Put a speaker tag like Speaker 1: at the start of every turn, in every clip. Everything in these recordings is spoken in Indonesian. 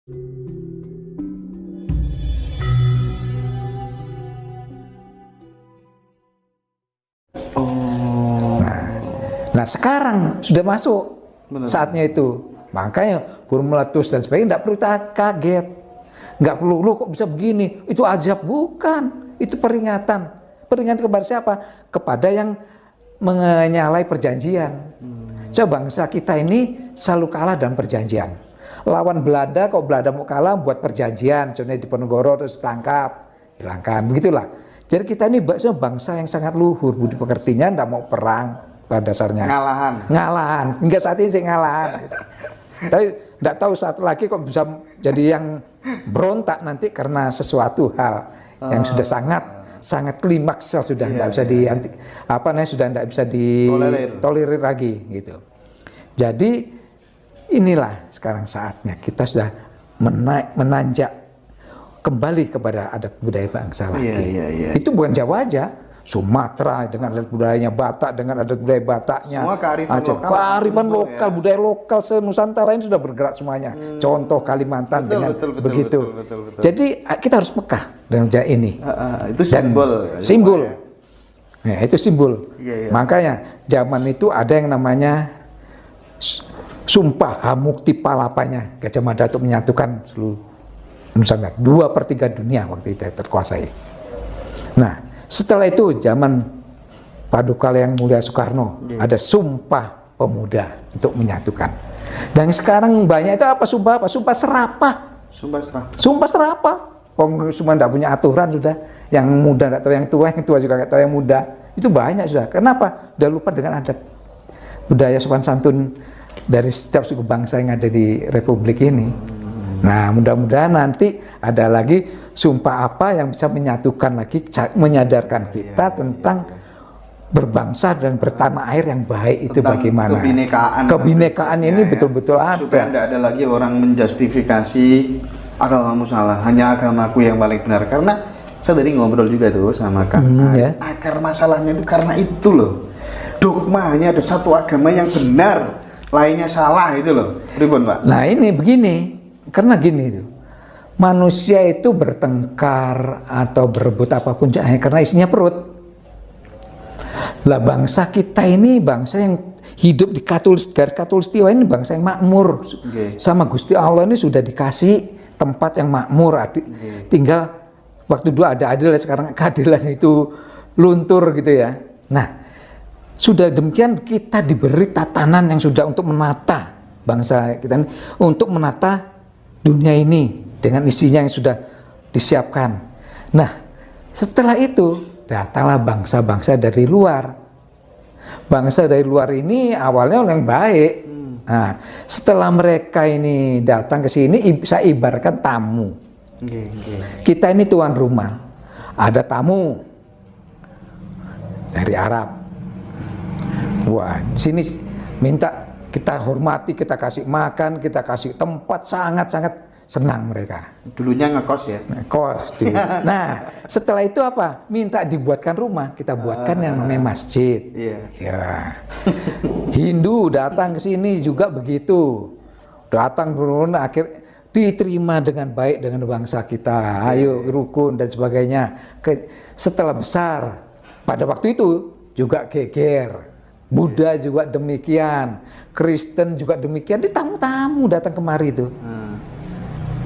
Speaker 1: Nah sekarang sudah masuk saatnya itu. Makanya burung meletus dan sebagainya, tidak perlu kaget. Nggak perlu, lu kok bisa begini, itu azab. Bukan, itu peringatan. Peringatan kepada siapa? Kepada yang menyalahi perjanjian. Coba bangsa kita ini selalu kalah dalam perjanjian. Lawan Belanda, kok Belanda mau kalah, buat perjanjian. Contohnya di Ponorogo terus tangkap, hilangkan, begitulah. Jadi kita ini bangsa yang sangat luhur, budi pekertinya, tidak mau perang pada dasarnya. Ngalahan. Hingga saat ini saya ngalahan. Tapi tidak tahu saat lagi kok bisa jadi yang berontak nanti karena sesuatu hal yang sudah sangat klimaks, sudah tidak bisa sudah tidak bisa ditolerir lagi gitu. Jadi inilah sekarang saatnya kita sudah menanjak kembali kepada adat budaya bangsa lagi. Itu bukan Jawa aja, Sumatera dengan adat budayanya, Batak dengan adat budaya Bataknya,
Speaker 2: semua
Speaker 1: kearifan lokal, budaya lokal se-Nusantara ini sudah bergerak semuanya. Contoh Kalimantan begitu. Betul. Jadi kita harus peka dengan ini.
Speaker 2: Itu simbol.
Speaker 1: Ya, itu simbol. Makanya zaman itu ada yang namanya Sumpah Hamukti Palapanya Gajah Mada untuk menyatukan seluruh Nusantara, 2/3 dunia waktu itu terkuasai. Nah, setelah itu zaman Paduka Yang Mulia Soekarno ada Sumpah Pemuda untuk menyatukan. Dan sekarang banyak itu apa sumpah? Sumpah serapah. Sumpah serapah. Semua tidak punya aturan sudah. Yang muda tidak tahu yang tua juga tidak tahu yang muda. Itu banyak sudah. Kenapa? Sudah lupa dengan adat budaya sopan santun dari setiap suku bangsa yang ada di Republik ini. Nah, mudah-mudahan nanti ada lagi sumpah apa yang bisa menyatukan lagi, menyadarkan kita tentang berbangsa dan bertanah air yang baik itu tentang bagaimana. Kebinekaan ini betul-betul ada.
Speaker 2: Supaya tidak ada lagi orang menjustifikasi agamamu salah, hanya agamaku yang paling benar. Karena saya tadi ngobrol juga tuh sama Kang. Akar masalahnya itu karena itu loh. Dogmanya ada satu agama yang benar, lainnya salah itu loh. Ribon, Pak.
Speaker 1: Nah, ini begini. Karena gini itu, manusia itu bertengkar atau berebut apapun karena isinya perut. Lah bangsa kita ini bangsa yang hidup di Katulistiwa ini bangsa yang makmur. Sama Gusti Allah ini sudah dikasih tempat yang makmur. Tinggal waktu dulu ada adil, sekarang keadilan itu luntur gitu ya. Nah, sudah demikian kita diberi tatanan yang sudah untuk menata bangsa kita ini, untuk menata dunia ini dengan isinya yang sudah disiapkan. Nah, setelah itu datanglah bangsa-bangsa dari luar. Bangsa dari luar ini awalnya orang baik. Nah, setelah mereka ini datang ke sini, saya ibaratkan tamu. Kita ini tuan rumah. Ada tamu dari Arab. Wah, di sini minta kita hormati, kita kasih makan, kita kasih tempat, sangat-sangat senang mereka.
Speaker 2: Dulunya ngekos ya?
Speaker 1: Ngekos dulu. Nah, setelah itu apa? Minta dibuatkan rumah, kita buatkan yang namanya masjid. Ya. Hindu datang ke sini juga begitu. Datang berun akhir diterima dengan baik dengan bangsa kita. Ayo rukun dan sebagainya. Setelah besar, pada waktu itu juga geger. Buddha juga demikian, Kristen juga demikian, di tamu-tamu datang kemari itu.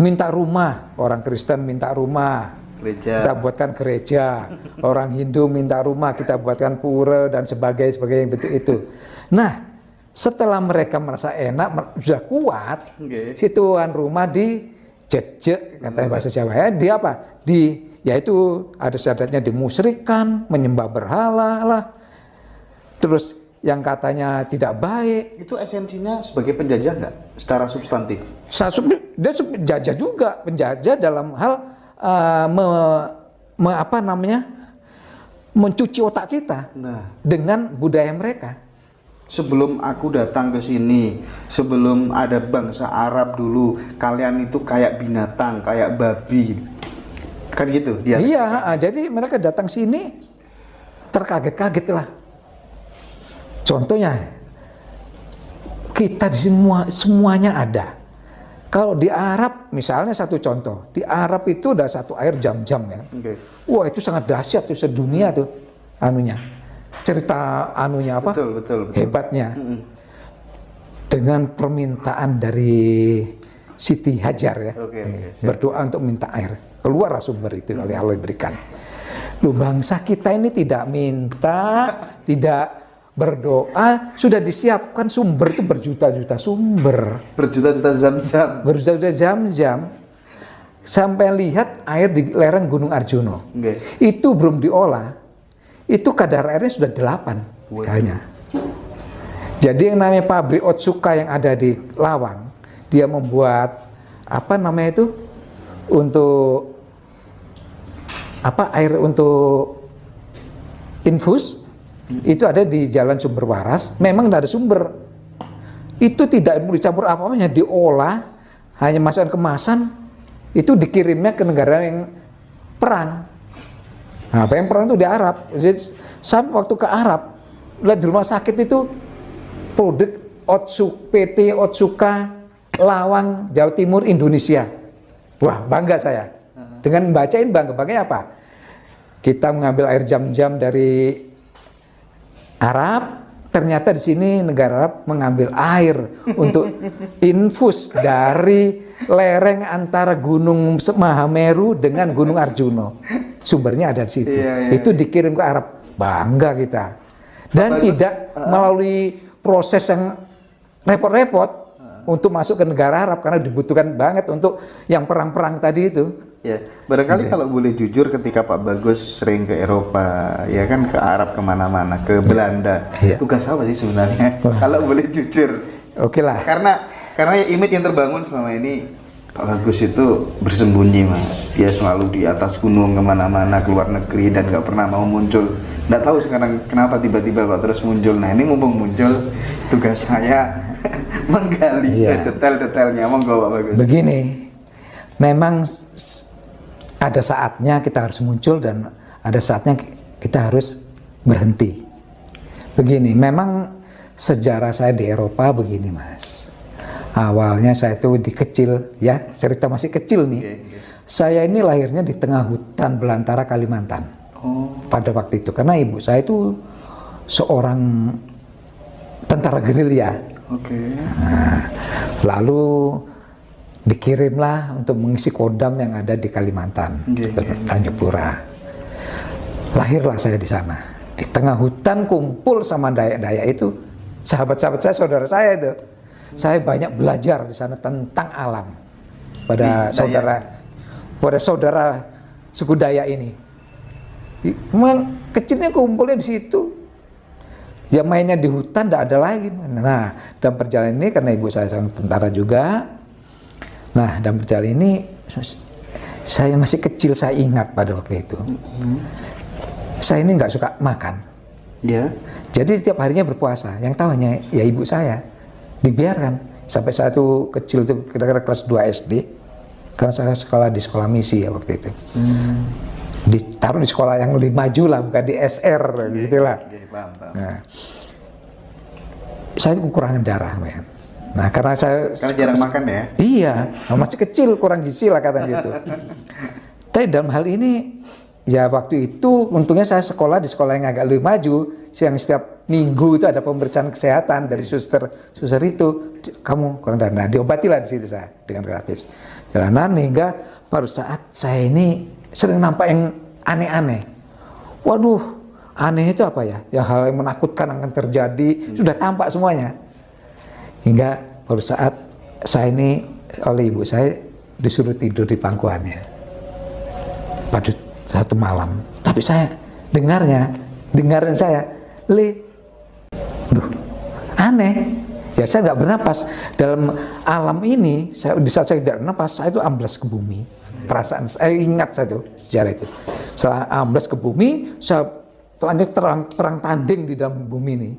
Speaker 1: Minta rumah, orang Kristen minta rumah, kita buatkan gereja. Orang Hindu minta rumah, kita buatkan pura dan sebagainya betul itu. Nah, setelah mereka merasa enak, sudah kuat, si tuan rumah dijejek, katanya bahasa Jawa ya, dia apa? Yaitu ada syaratnya dimusyrikan, menyembah berhala lah. Terus yang katanya tidak baik.
Speaker 2: Itu esensinya sebagai penjajah nggak? Secara substantif?
Speaker 1: Dia penjajah juga, penjajah dalam hal mencuci otak kita dengan budaya mereka.
Speaker 2: Sebelum aku datang ke sini, sebelum ada bangsa Arab dulu, kalian itu kayak binatang, kayak babi, kan gitu?
Speaker 1: Iya, jadi mereka datang sini terkaget-kaget lah. Contohnya, kita di semuanya ada. Kalau di Arab, misalnya satu contoh, di Arab itu ada satu air Zam-Zam ya. Wah, itu sangat dahsyat tuh sedunia tuh anunya. Cerita anunya apa?
Speaker 2: Betul.
Speaker 1: Hebatnya. Dengan permintaan dari Siti Hajar ya. Berdoa untuk minta air. Keluar sumber itu oleh Allah diberikan. Loh, bangsa kita ini tidak minta, tidak berdoa, sudah disiapkan sumber itu berjuta-juta sumber.
Speaker 2: Berjuta-juta Zam-Zam.
Speaker 1: Berjuta-juta Zam-Zam. Sampai lihat air di lereng Gunung Arjuna. Itu belum diolah. Itu kadar airnya sudah 8 kayaknya. Jadi yang namanya pabrik Otsuka yang ada di Lawang, dia membuat apa namanya itu untuk apa air untuk infus. Itu ada di Jalan Sumber Waras, memang tidak ada sumber. Itu tidak dicampur apa-apa, hanya diolah, hanya masukkan kemasan, itu dikirimnya ke negara yang perang. Nah, yang perang itu di Arab. Jadi, sampai waktu ke Arab, lihat di rumah sakit itu produk PT Otsuka Lawang, Jawa Timur, Indonesia. Wah, bangga saya. Dengan membacain bangganya apa? Kita mengambil air Zam-Zam dari Arab, ternyata di sini negara Arab mengambil air untuk infus dari lereng antara Gunung Mahameru dengan Gunung Arjuna. Sumbernya ada di situ. Itu dikirim ke Arab. Bangga kita. Dan tidak melalui proses yang repot-repot untuk masuk ke negara Arab karena dibutuhkan banget untuk yang perang-perang tadi itu.
Speaker 2: Ya, barangkali kalau boleh jujur ketika Pak Bagus sering ke Eropa, ya kan ke Arab kemana-mana, ke Belanda, tugas apa sih sebenarnya? Kalau boleh jujur.
Speaker 1: Oke lah.
Speaker 2: Karena image yang terbangun selama ini Pak Bagus itu bersembunyi mas. Dia selalu di atas gunung kemana-mana, ke luar negeri dan nggak pernah mau muncul. Nggak tahu sekarang kenapa tiba-tiba Pak terus muncul. Nah ini mumpung muncul, tugas saya menggali sedetail-detailnya. Monggo Pak Bagus.
Speaker 1: Begini, memang ada saatnya kita harus muncul dan ada saatnya kita harus berhenti. Begini, memang sejarah saya di Eropa begini mas. Awalnya saya itu di kecil ya, cerita masih kecil nih. Saya ini lahirnya di tengah hutan belantara Kalimantan. Pada waktu itu, karena ibu saya itu seorang tentara gerilya. Nah, lalu dikirimlah untuk mengisi kodam yang ada di Kalimantan, Tanjung Pura. Lahirlah saya di sana, di tengah hutan kumpul sama Dayak-Dayak itu, sahabat-sahabat saya, saudara saya itu. Saya banyak belajar di sana tentang alam pada saudara suku Dayak ini. Memang kecilnya kumpulnya di situ. Ya mainnya di hutan tidak ada lagi. Nah, dalam perjalanan ini karena ibu saya seorang tentara juga. Nah, dalam perjalanan ini saya masih kecil, saya ingat pada waktu itu. Saya ini nggak suka makan. Jadi setiap harinya berpuasa. Yang tahu hanya ya ibu saya. Dibiarkan sampai saya itu kecil itu kira-kira kelas 2 SD. Karena saya sekolah di sekolah misi ya waktu itu. Ditaruh di sekolah yang lebih maju lah, bukan di SR gitulah. Nah, saya kekurangan darah, men. Nah, karena
Speaker 2: jarang makan ya.
Speaker 1: Iya, masih kecil, kurang gizi lah katanya gitu. Tapi dalam hal ini, ya waktu itu untungnya saya sekolah di sekolah yang agak lebih maju, yang setiap minggu itu ada pemeriksaan kesehatan dari suster itu, kamu kurang darah. Nah, diobatilah di situ saya dengan gratis. Jalanan hingga pada saat saya ini sering nampak yang aneh-aneh. Waduh, aneh itu apa ya? Ya hal yang menakutkan akan terjadi, sudah tampak semuanya. Hingga pada saat saya ini oleh ibu saya disuruh tidur di pangkuannya pada satu malam. Tapi saya dengarin saya, duh, aneh. Ya saya nggak bernapas. Dalam alam ini, di saat saya tidak bernapas, saya itu amblas ke bumi. Perasaan saya ingat saya itu sejarah itu. Setelah amblas ke bumi, saya lanjut perang tanding di dalam bumi ini.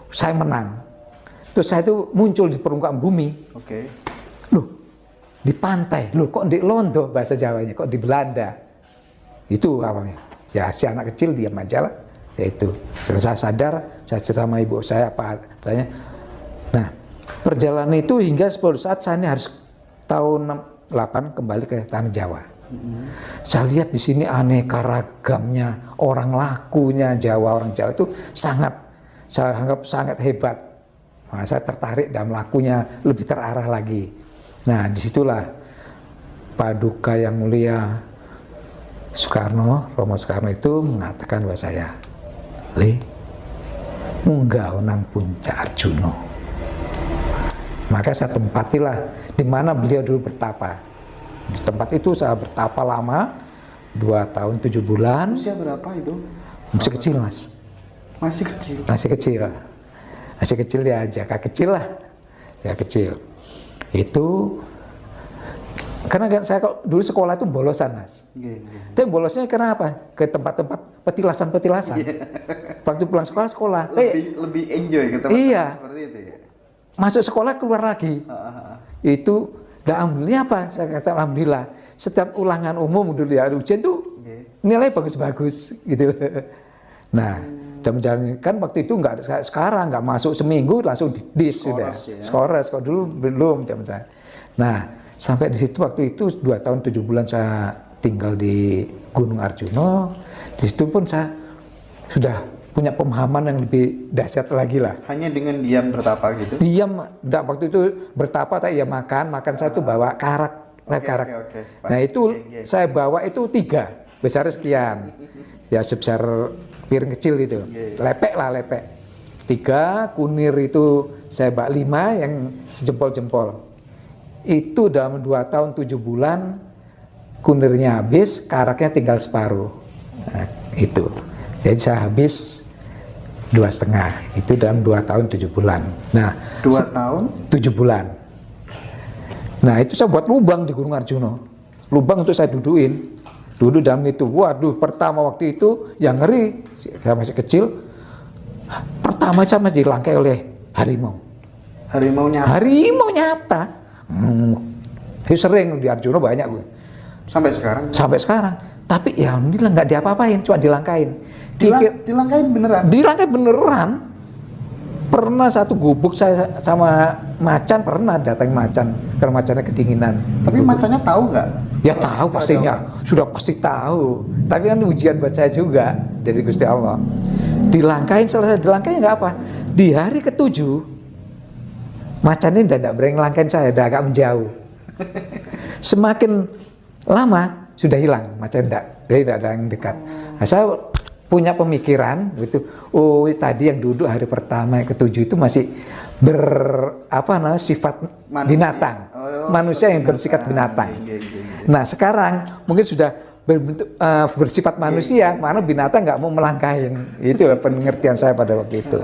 Speaker 1: Saya menang. Terus saya itu muncul di permukaan bumi. Loh, di pantai. Loh, kok di Londo bahasa Jawanya, kok di Belanda. Itu awalnya. Ya si anak kecil diam aja lah. Ya itu. Setelah saya sadar, saya cerita sama ibu saya apa adanya. Nah, perjalanan itu hingga 10 saat saya ini harus tahun 68 kembali ke tanah Jawa. Saya lihat di sini aneka ragamnya orang lakunya Jawa, orang Jawa itu sangat, saya anggap sangat hebat. Nah, saya tertarik dalam lakunya lebih terarah lagi. Nah, disitulah Paduka Yang Mulia Soekarno, Romo Soekarno itu mengatakan kepada saya, "Le, munggah nang puncak Arjuna." Maka saya tempatilah di mana beliau dulu bertapa. Di tempat itu saya bertapa lama, 2 tahun 7 bulan.
Speaker 2: Usia berapa itu?
Speaker 1: Masih kecil, Mas.
Speaker 2: Masih kecil.
Speaker 1: Masih kecil. Masih kecil ya, jaka kecil lah. Ya kecil. Itu karena saya kok dulu sekolah itu bolosan, Mas. Tapi bolosnya kenapa? Ke tempat-tempat petilasan-petilasan. Waktu pulang sekolah.
Speaker 2: Lebih enjoy ke tempat seperti itu ya.
Speaker 1: Masuk sekolah keluar lagi. Itu alhamdulillah apa? Saya kata alhamdulillah. Setiap ulangan umum dulu ya ujian tuh nilai bagus-bagus gitu. Nah, dan menjalankan waktu itu nggak kayak sekarang, nggak masuk seminggu langsung dis sudah. Skores kalau dulu belum jam saya. Nah, sampai di situ waktu itu 2 tahun 7 bulan saya tinggal di Gunung Arjuna. Di situ pun saya sudah punya pemahaman yang lebih dahsyat lagi lah.
Speaker 2: Hanya dengan diam bertapa gitu?
Speaker 1: Diam, enggak, waktu itu bertapa tak ya makan saya tuh bawa karak.
Speaker 2: Okay.
Speaker 1: Nah itu saya bawa itu 3, besar sekian. Ya sebesar piring kecil itu. Lepek. 3, kunir itu saya bawa 5 yang sejempol-jempol. Itu dalam 2 tahun 7 bulan kunirnya habis, karaknya tinggal separuh. Nah, itu. Jadi saya habis 2,5, itu dalam 2 tahun 7 bulan. Nah,
Speaker 2: 2 tahun
Speaker 1: 7 bulan. Nah, itu saya buat lubang di Gunung Arjuna. Lubang untuk saya dudukin. Duduk dalam itu. Waduh, pertama waktu itu yang ngeri, saya masih kecil. Pertama saya masih dilangkai oleh harimau. Harimau nyata. Itu sering di Arjuna banyak gue.
Speaker 2: Sampai sekarang?
Speaker 1: Sampai sekarang. Tapi ya alhamdulillah nggak diapa-apain, cuma dilangkain.
Speaker 2: Dilangkain beneran?
Speaker 1: Dilangkain beneran. Pernah satu gubuk saya sama macan, pernah datang macan, karena macannya kedinginan.
Speaker 2: Tapi macannya tahu nggak?
Speaker 1: Ya tahu pastinya, sudah pasti tahu. Tapi kan ujian buat saya juga dari Gusti Allah. Dilangkain, selesai dilangkain nggak apa. Di hari ke-7, macan ini tidak berani ngelangkain saya, udah agak menjauh. Semakin lama sudah hilang, macan tidak ada yang dekat. Nah, saya punya pemikiran gitu. Oh, tadi yang duduk hari pertama yang ke-7 itu masih sifat binatang. Manusia yang bersifat binatang. Nah, sekarang mungkin sudah berbentuk bersifat manusia, mana binatang nggak mau melangkahin. Itu pengertian saya pada waktu itu.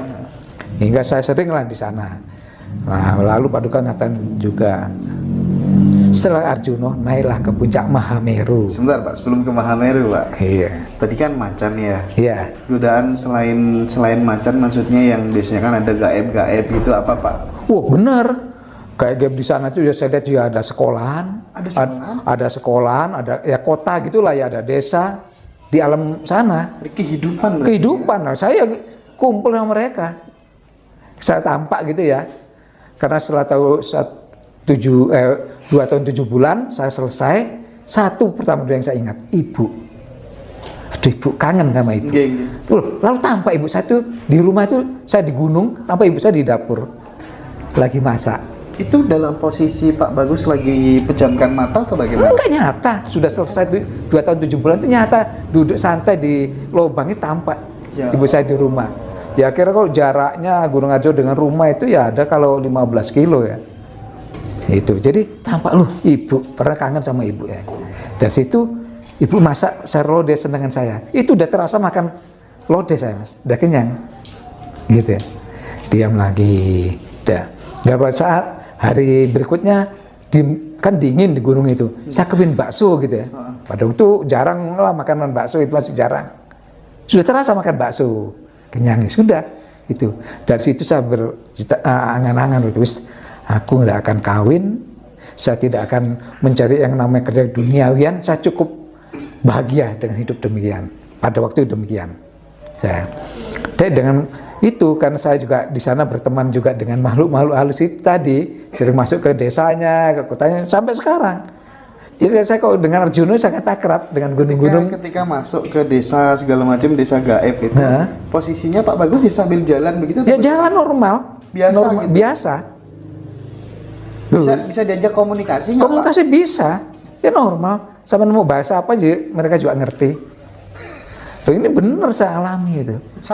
Speaker 1: Hingga saya seringlah di sana. Nah, lalu Paduka ngatakan juga, setelah Arjuna, naiklah ke puncak Mahameru.
Speaker 2: Sebentar Pak, sebelum ke Mahameru Pak.
Speaker 1: Iya.
Speaker 2: Tadi kan macan ya.
Speaker 1: Iya.
Speaker 2: Godaan selain macan, maksudnya yang biasanya kan ada gaib gitu apa Pak?
Speaker 1: Wah bener. Gaib di sana tuh ya saya lihat juga ada sekolahan. Ada sekolahan, ada ya kota gitulah ya, ada desa di alam sana. Kehidupan. Nah, saya kumpul sama mereka. Saya tampak gitu ya. Karena setelah 2 tahun 7 bulan saya selesai, satu pertama yang saya ingat, ibu. Aduh, ibu kangen sama ibu. Lalu tampak ibu saya tuh di rumah itu, saya di gunung, tampak ibu saya di dapur lagi masak.
Speaker 2: Itu dalam posisi Pak Bagus lagi pejamkan mata atau bagaimana?
Speaker 1: Enggak, nyata, sudah selesai 2 tahun 7 bulan itu nyata, duduk santai di lubangnya tampak ibu saya di rumah. Ya kira kalau jaraknya Gunung Arjuna dengan rumah itu ya ada kalau 15 kilo ya. Itu jadi tampak loh ibu, pernah kangen sama ibu ya. Dari situ ibu masak sayur lodeh senengan saya. Itu udah terasa makan lodeh saya Mas, udah kenyang. Gitu ya. Diam lagi. Udah. Gak pada saat hari berikutnya kan dingin di gunung itu. Saya kepin bakso gitu ya. Padahal itu jarang lah makanan bakso, itu masih jarang. Sudah terasa makan bakso. Kenyang ya sudah itu. Dari situ saya angan-angan terus. Aku tidak akan kawin, saya tidak akan mencari yang namanya kerja duniawian, saya cukup bahagia dengan hidup demikian. Pada waktu demikian, saya dengan Itu karena saya juga di sana berteman juga dengan makhluk-makhluk halus itu tadi, sering masuk ke desanya, ke kotanya sampai sekarang. Jadi saya kalau dengan Arjuna sangat akrab dengan gunung-gunung.
Speaker 2: Ketika masuk ke desa segala macam, desa gaib itu, posisinya Pak Bagus sambil jalan begitu?
Speaker 1: Ya jalan normal,
Speaker 2: biasa. Gitu?
Speaker 1: Biasa.
Speaker 2: Bisa diajak komunikasi nggak?
Speaker 1: Komunikasi Pak? Bisa, ya normal. Sama nemu bahasa apa aja mereka juga ngerti. Loh, ini benar saya alami itu.